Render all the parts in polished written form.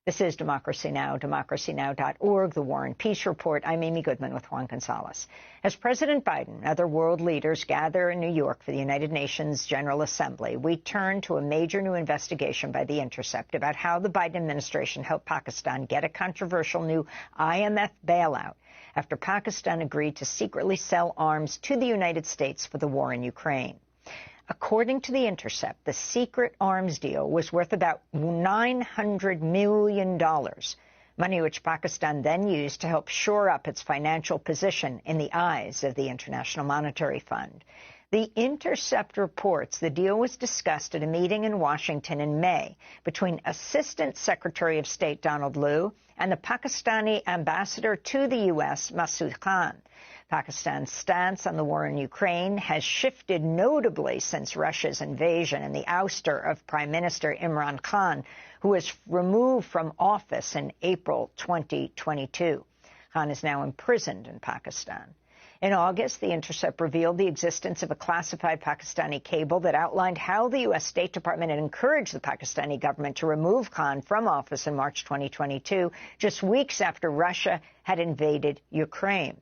This is Democracy Now!, democracynow.org, The War and Peace Report. I'm Amy Goodman with Juan Gonzalez. As President Biden and other world leaders gather in New York for the United Nations General Assembly, we turn to a major new investigation by The Intercept about how the Biden administration helped Pakistan get a controversial new IMF bailout after Pakistan agreed to secretly sell arms to the United States for the war in Ukraine. According to The Intercept, the secret arms deal was worth about $900 million, money which Pakistan then used to help shore up its financial position in the eyes of the International Monetary Fund. The Intercept reports the deal was discussed at a meeting in Washington in May between Assistant Secretary of State Donald Lu and the Pakistani ambassador to the U.S., Masood Khan. Pakistan's stance on the war in Ukraine has shifted notably since Russia's invasion and the ouster of Prime Minister Imran Khan, who was removed from office in April 2022. Khan is now imprisoned in Pakistan. In August, The Intercept revealed the existence of a classified Pakistani cable that outlined how the U.S. State Department had encouraged the Pakistani government to remove Khan from office in March 2022, just weeks after Russia had invaded Ukraine.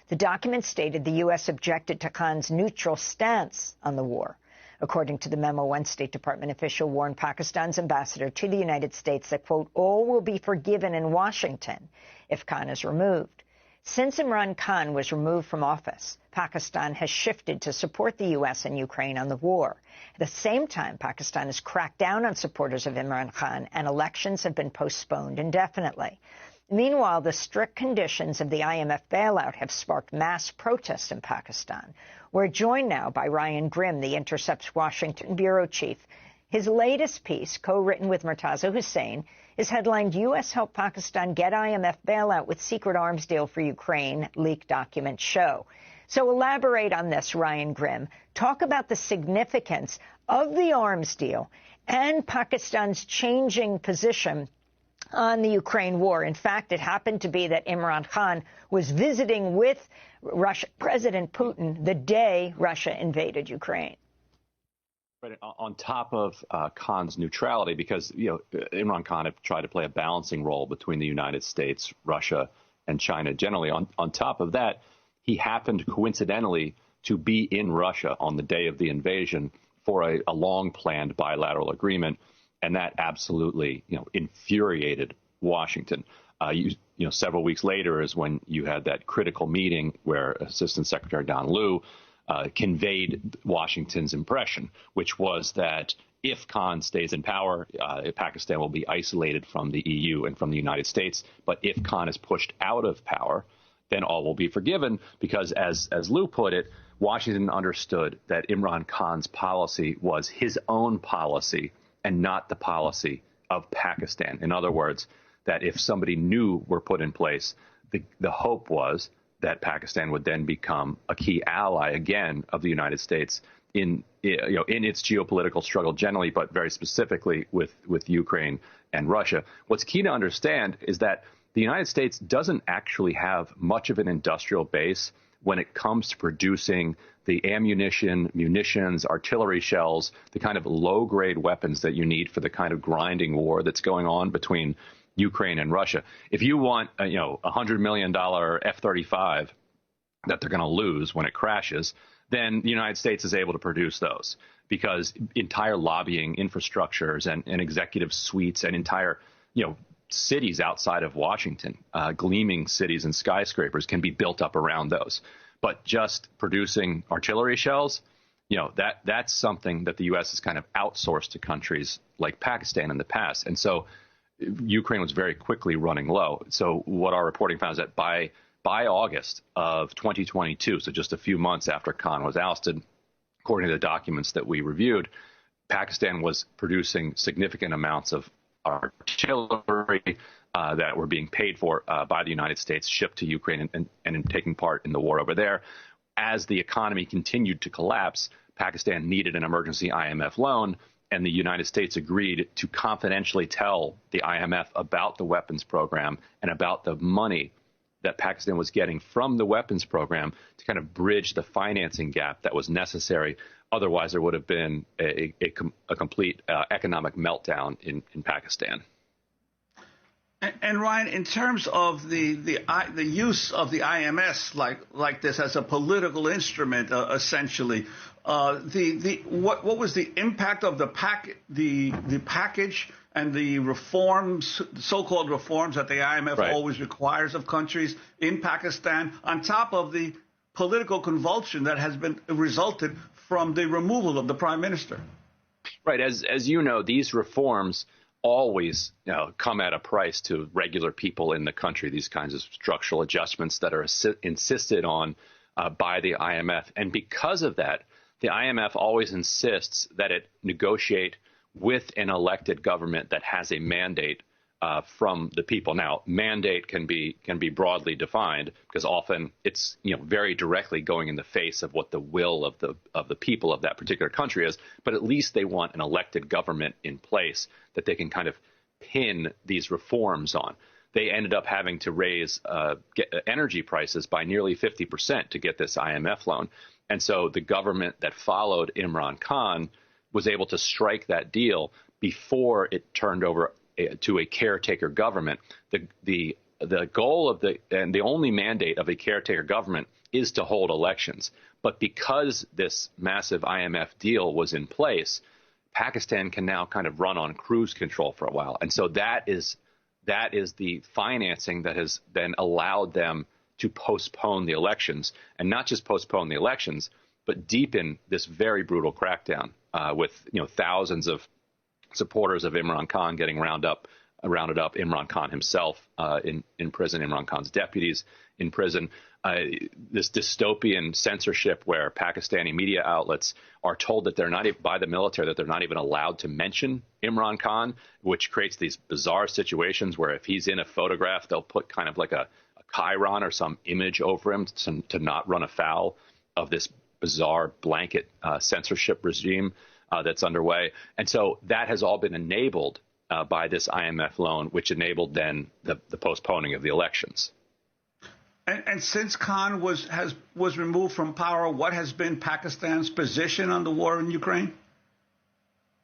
The document stated the U.S. objected to Khan's neutral stance on the war. According to the memo, one State Department official warned Pakistan's ambassador to the United States that, quote, all will be forgiven in Washington if Khan is removed. Since Imran Khan was removed from office, Pakistan has shifted to support the U.S. and Ukraine on the war. At the same time, Pakistan has cracked down on supporters of Imran Khan, and elections have been postponed indefinitely. Meanwhile, the strict conditions of the IMF bailout have sparked mass protests in Pakistan. We're joined now by Ryan Grim, The Intercept's Washington bureau chief. His latest piece, co-written with Murtaza Hussain, is headlined, U.S. help Pakistan get IMF bailout with secret arms deal for Ukraine, leaked documents show. So elaborate on this, Ryan Grim. Talk about the significance of the arms deal and Pakistan's changing position on the Ukraine war. In fact, it happened to be that Imran Khan was visiting with President Putin the day Russia invaded Ukraine. Right, on top of Khan's neutrality, because Imran Khan had tried to play a balancing role between the United States, Russia, and China generally. On top of that, he happened coincidentally to be in Russia on the day of the invasion for a long-planned bilateral agreement. And that absolutely, infuriated Washington. Several weeks later is when you had that critical meeting where Assistant Secretary Don Lu conveyed Washington's impression, which was that if Khan stays in power, Pakistan will be isolated from the EU and from the United States. But if Khan is pushed out of power, then all will be forgiven, because as Lu put it, Washington understood that Imran Khan's policy was his own policy and not the policy of Pakistan. In other words, that if somebody new were put in place, the hope was that Pakistan would then become a key ally again of the United States in its geopolitical struggle generally, but very specifically with Ukraine and Russia. What's key to understand is that the United States doesn't actually have much of an industrial base when it comes to producing the ammunition, munitions, artillery shells, the kind of low-grade weapons that you need for the kind of grinding war that's going on between Ukraine and Russia. If you want, $100 million F-35 that they're going to lose when it crashes, then the United States is able to produce those, because entire lobbying infrastructures and executive suites and entire, cities outside of Washington, gleaming cities and skyscrapers, can be built up around those. But just producing artillery shells, that's something that the U.S. has kind of outsourced to countries like Pakistan in the past. And so Ukraine was very quickly running low. So what our reporting found is that by August of 2022, so just a few months after Khan was ousted, according to the documents that we reviewed, Pakistan was producing significant amounts of artillery that were being paid for by the United States, shipped to Ukraine and in taking part in the war over there. As the economy continued to collapse, Pakistan needed an emergency IMF loan, and the United States agreed to confidentially tell the IMF about the weapons program and about the money that Pakistan was getting from the weapons program to kind of bridge the financing gap that was necessary. Otherwise, there would have been a complete economic meltdown in Pakistan. And Ryan, in terms of the use of the IMS like this as a political instrument, essentially, what was the impact of the package and the reforms, so-called reforms that the IMF always requires of countries in Pakistan, on top of the political convulsion that has been resulted from the removal of the prime minister? Right. As you know, these reforms always come at a price to regular people in the country, these kinds of structural adjustments that are insisted on by the IMF. And because of that, the IMF always insists that it negotiate with an elected government that has a mandate from the people. Now, mandate can be broadly defined because often it's very directly going in the face of what the will of the people of that particular country is. But at least they want an elected government in place that they can kind of pin these reforms on. They ended up having to raise energy prices by nearly 50% to get this IMF loan. And so the government that followed Imran Khan was able to strike that deal before it turned over to a caretaker government. The goal and the only mandate of a caretaker government is to hold elections. But because this massive IMF deal was in place, Pakistan can now kind of run on cruise control for a while. And so that is the financing that has then allowed them to postpone the elections, and not just postpone the elections, but deepen this very brutal crackdown with thousands of supporters of Imran Khan getting rounded up, Imran Khan himself in prison, Imran Khan's deputies in prison. This dystopian censorship where Pakistani media outlets are told that they're not by the military that they're not even allowed to mention Imran Khan, which creates these bizarre situations where if he's in a photograph, they'll put kind of like a chyron or some image over him to not run afoul of this bizarre blanket censorship regime that's underway. And so that has all been enabled by this IMF loan, which enabled then the postponing of the elections. And since Khan was removed from power, what has been Pakistan's position on the war in Ukraine?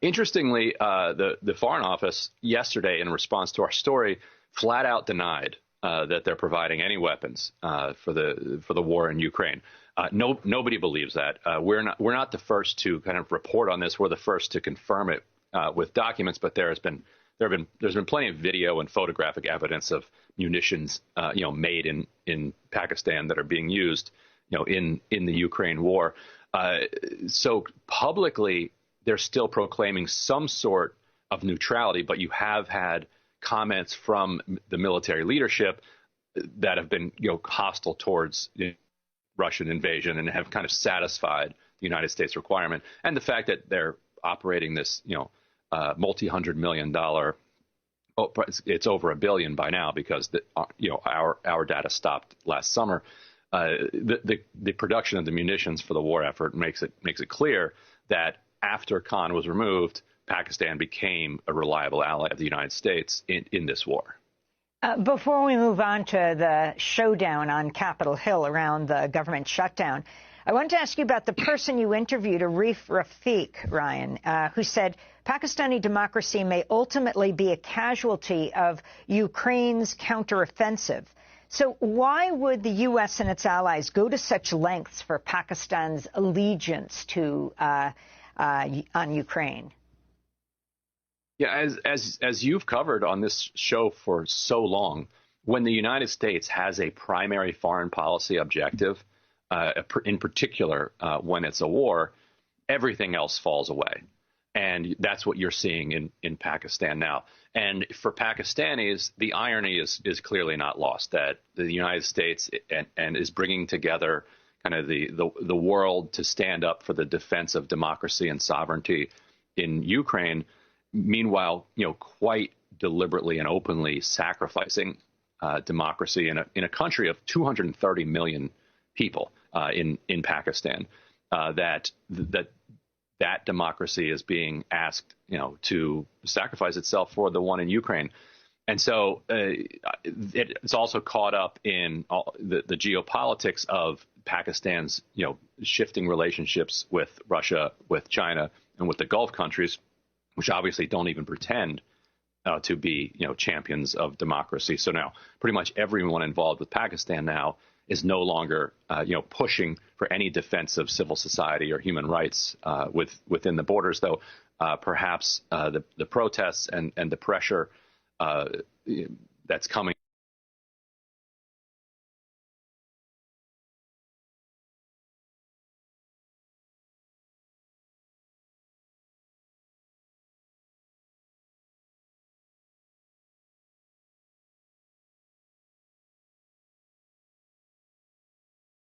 Interestingly, the Foreign Office yesterday, in response to our story, flat out denied that they're providing any weapons for the war in Ukraine. Nobody believes that. We're not the first to kind of report on this. We're the first to confirm it with documents. But there's been plenty of video and photographic evidence of munitions made in Pakistan that are being used in the Ukraine war. So publicly, they're still proclaiming some sort of neutrality, but you have had comments from the military leadership that have been hostile towards Russian invasion and have kind of satisfied the United States requirement. And the fact that they're operating this multi-$100 million, it's over $1 billion by now because our data stopped last summer. The production of the munitions for the war effort makes it clear that after Khan was removed, Pakistan became a reliable ally of the United States in this war. Before we move on to the showdown on Capitol Hill around the government shutdown, I wanted to ask you about the person you interviewed, Arif Rafiq, Ryan, who said Pakistani democracy may ultimately be a casualty of Ukraine's counteroffensive. So why would the U.S. and its allies go to such lengths for Pakistan's allegiance to on Ukraine? Yeah, as you've covered on this show for so long, when the United States has a primary foreign policy objective, in particular when it's a war, everything else falls away. And that's what you're seeing in Pakistan now. And for Pakistanis, the irony is clearly not lost that the United States and is bringing together kind of the world to stand up for the defense of democracy and sovereignty in Ukraine. Meanwhile, quite deliberately and openly sacrificing democracy in a country of 230 million people in Pakistan. That democracy is being asked, to sacrifice itself for the one in Ukraine. And so it's also caught up in the geopolitics of Pakistan's, shifting relationships with Russia, with China, and with the Gulf countries, which obviously don't even pretend to be, champions of democracy. So now pretty much everyone involved with Pakistan now is no longer, pushing for any defense of civil society or human rights within the borders, though perhaps the protests and the pressure that's coming